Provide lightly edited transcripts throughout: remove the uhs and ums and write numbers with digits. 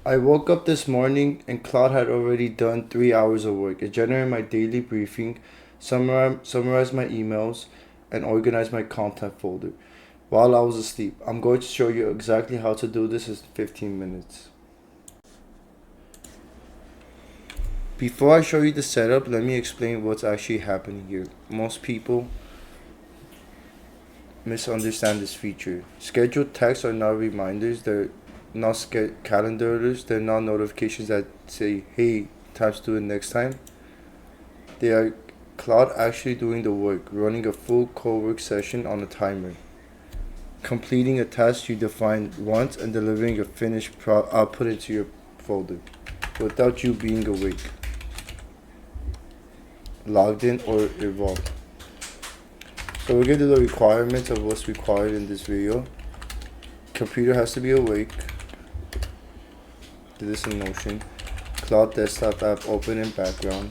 I woke up this morning and Claude had already done 3 hours of work. It generated my daily briefing, summarized my emails, and organized my content folder while I was asleep. I'm going to show you exactly how to do this in 15 minutes. Before I show you the setup, let me explain what's actually happening here. Most people misunderstand this feature. Scheduled tasks are not reminders, they're not calendar alerts, they're not notifications that say, hey, time to do it next time. They are Claude actually doing the work, running a full cowork session on a timer, completing a task you defined once, and delivering a finished output into your folder without you being awake, logged in, or involved. So we're going to do the requirements of what's required in this video. Computer has to be awake. Do this in motion. Claude desktop app open in background.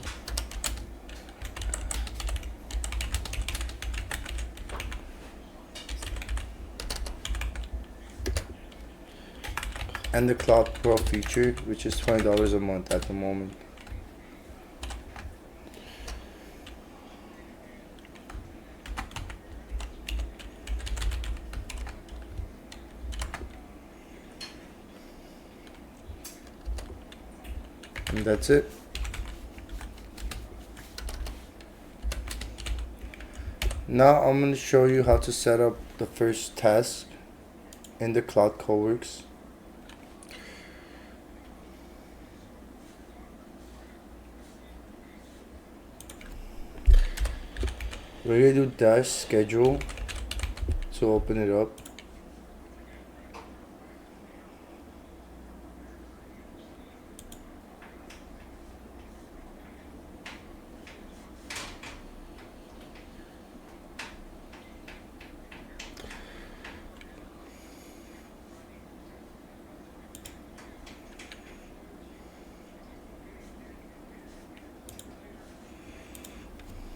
And the Claude Pro feature, which is $20 a month at the moment. And that's it. Now I'm going to show you how to set up the first task in the Claude Coworks. We're going to do dash schedule to open it up.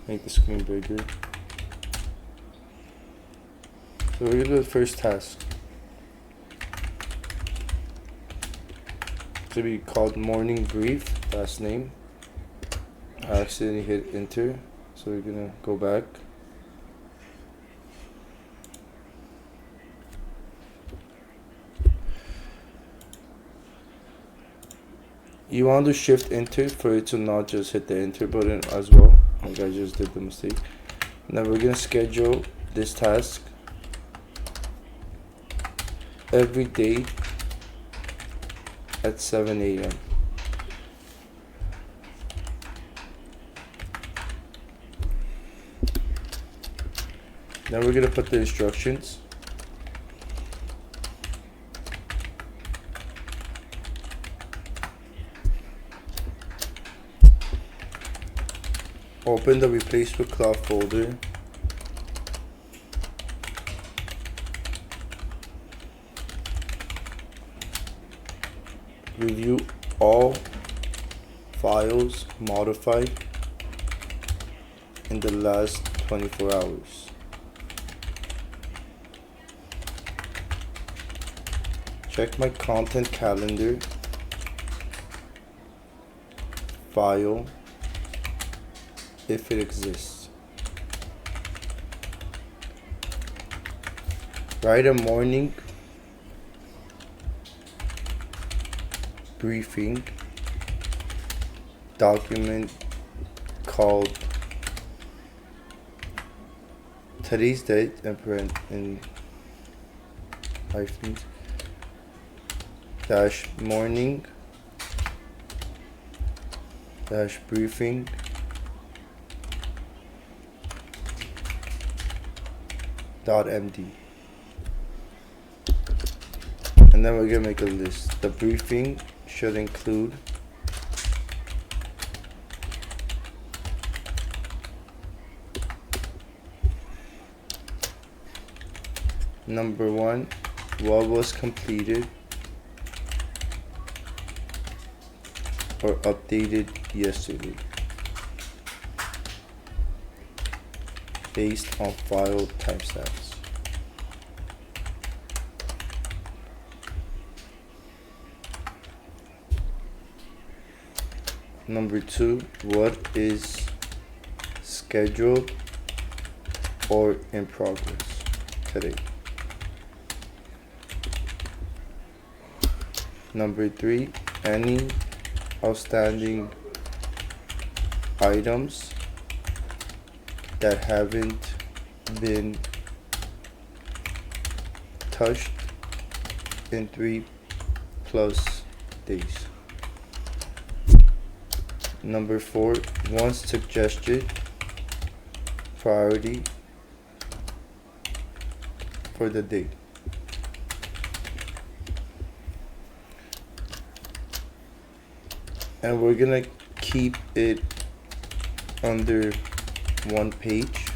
Make the screen bigger. So we're gonna do the first task. It's gonna be called morning brief, last name. I accidentally hit enter, so we're gonna go back. You want to shift enter for it to not just hit the enter button as well. Like I just did the mistake. Now we're gonna schedule this task every day at 7 a.m. Now we're gonna put the instructions. Open the Replace with Claude folder. Review all files modified in the last 24 hours. Check my content calendar file if it exists. Write a morning briefing document called today's date and hyphens dash morning dash briefing .md, and then we're gonna make a list. The briefing should include number 1, what was completed or updated yesterday based on file timestamps. Number 2, what is scheduled or in progress today? Number 3, any outstanding items that haven't been touched in 3+ days. Number 4, one suggested priority for the day. And we're gonna keep it under one page,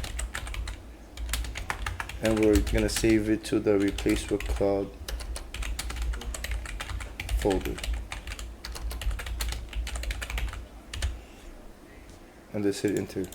and we're gonna save it to the replace with Claude folder. And let's hit enter.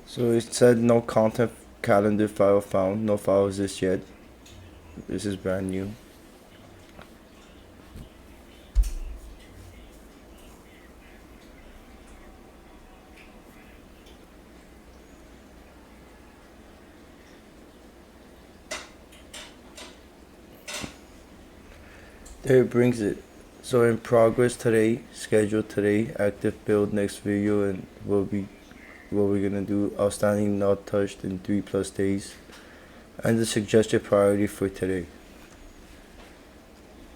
So it said no content calendar file found. No file exists yet. This is brand new. There it brings it. So in progress today, scheduled today, active build next video, and what we're gonna do, outstanding not touched in 3+ days, and the suggested priority for today.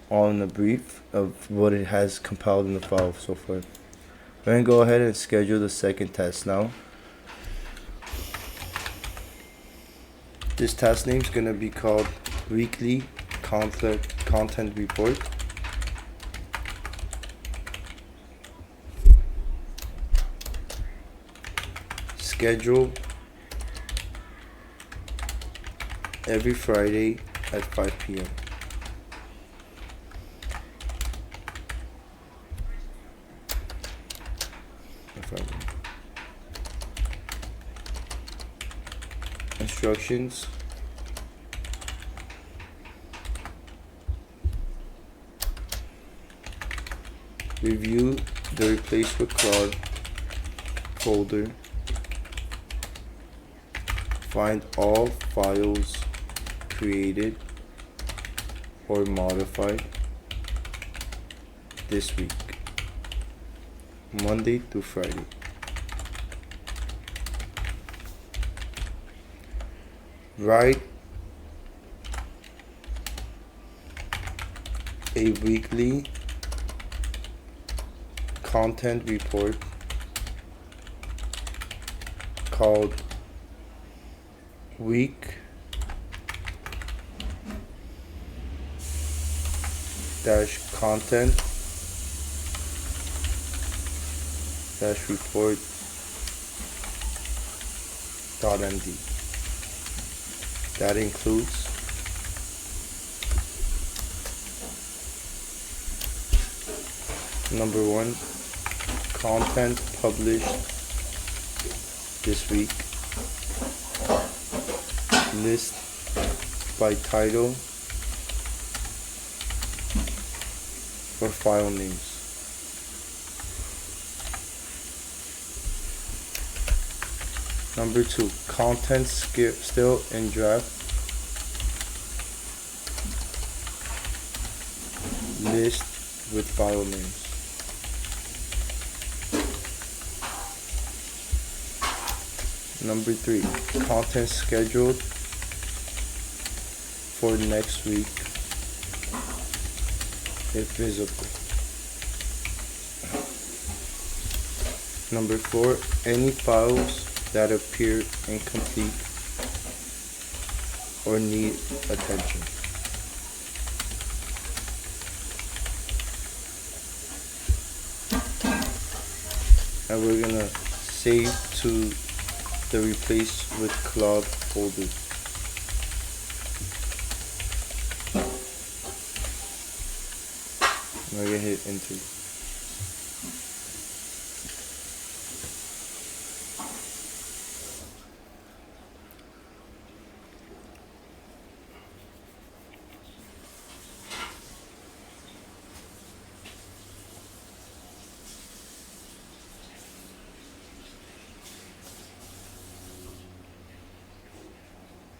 All in a brief of what it has compiled in the file so far. We're gonna go ahead and schedule the second task now. This task name is gonna be called Weekly Content Report. Schedule every Friday at 5 p.m. Instructions. Review the replace with Claude folder. Find all files created or modified this week, Monday through Friday. Write a weekly content report called Week dash content dash report .md. That includes number 1, content published this week, list by title or file names. Number 2, content still in draft, list with file names. Number 3, content scheduled for next week if visible. Number 4, any files that appear incomplete or need attention. And we're gonna save to the replace with Claude folder. We're gonna hit enter.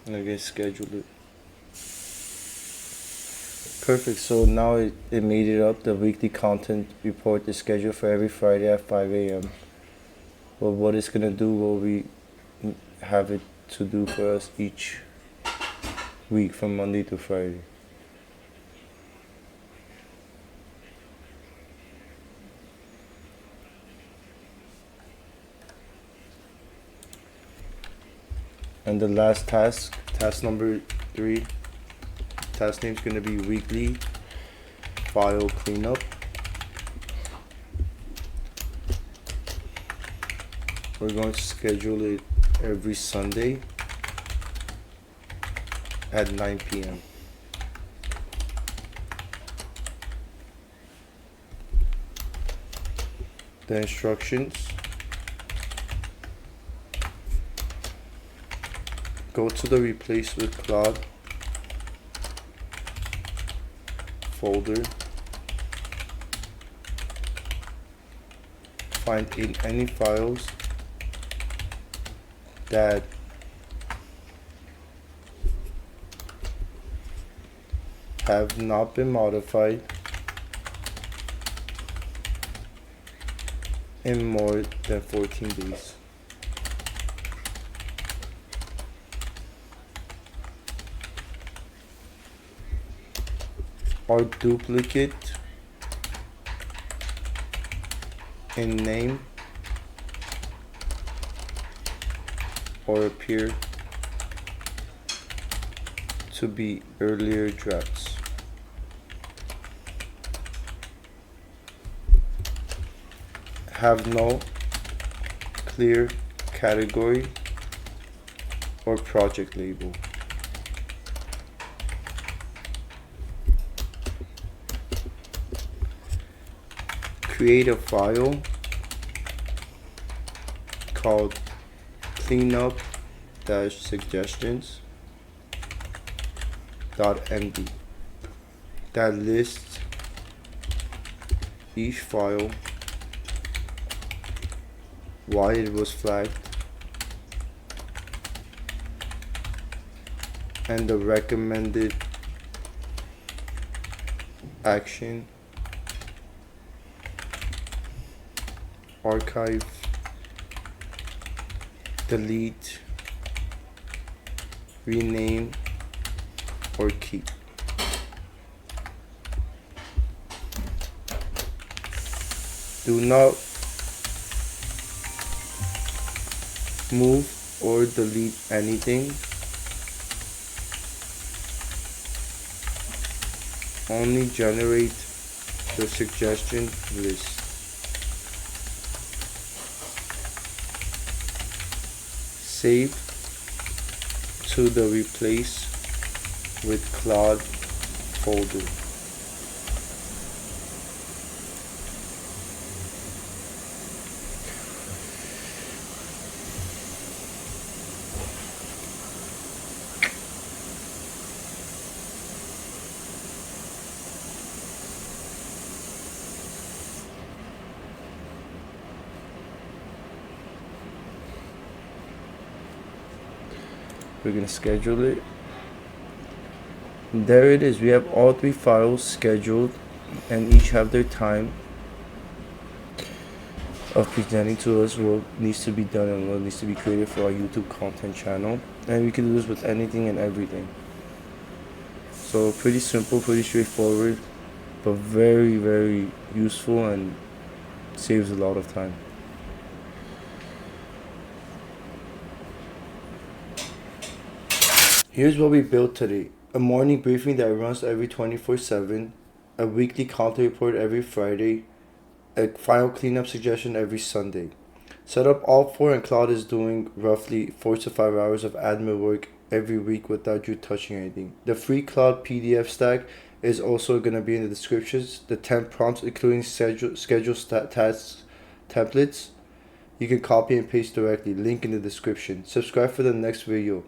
And again, schedule it. Perfect. So now it made it up. The weekly content report is scheduled for every Friday at 5 a.m. Well, what it's gonna do will we have it to do for us each week from Monday to Friday. And the last task number 3, task name is going to be weekly file cleanup. We're going to schedule it every Sunday at 9 p.m. The instructions: go to the replace with Claude folder, find any files that have not been modified in more than 14 days. Or duplicate in name or appear to be earlier drafts. Have no clear category or project label. Create a file called cleanup-suggestions.md that lists each file, why it was flagged, and the recommended action: archive, delete, rename, or keep. Do not move or delete anything. Only generate the suggestion list. Save to the replace with Claude folder. We're gonna schedule it. And there it is. We have all 3 files scheduled and each have their time of presenting to us what needs to be done and what needs to be created for our YouTube content channel. And we can do this with anything and everything. So pretty simple, pretty straightforward, but very, very useful and saves a lot of time. Here's what we built today. A morning briefing that runs every 24/7, a weekly content report every Friday, a final cleanup suggestion every Sunday. Set up all four, and Claude is doing roughly 4 to 5 hours of admin work every week without you touching anything. The free Claude PDF stack is also going to be in the descriptions. The 10 prompts, including schedule tasks templates, you can copy and paste directly. Link in the description. Subscribe for the next video,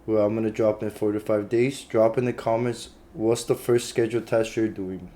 where I'm going to drop in 4 to 5 days. Drop in the comments what's the first scheduled task you're doing.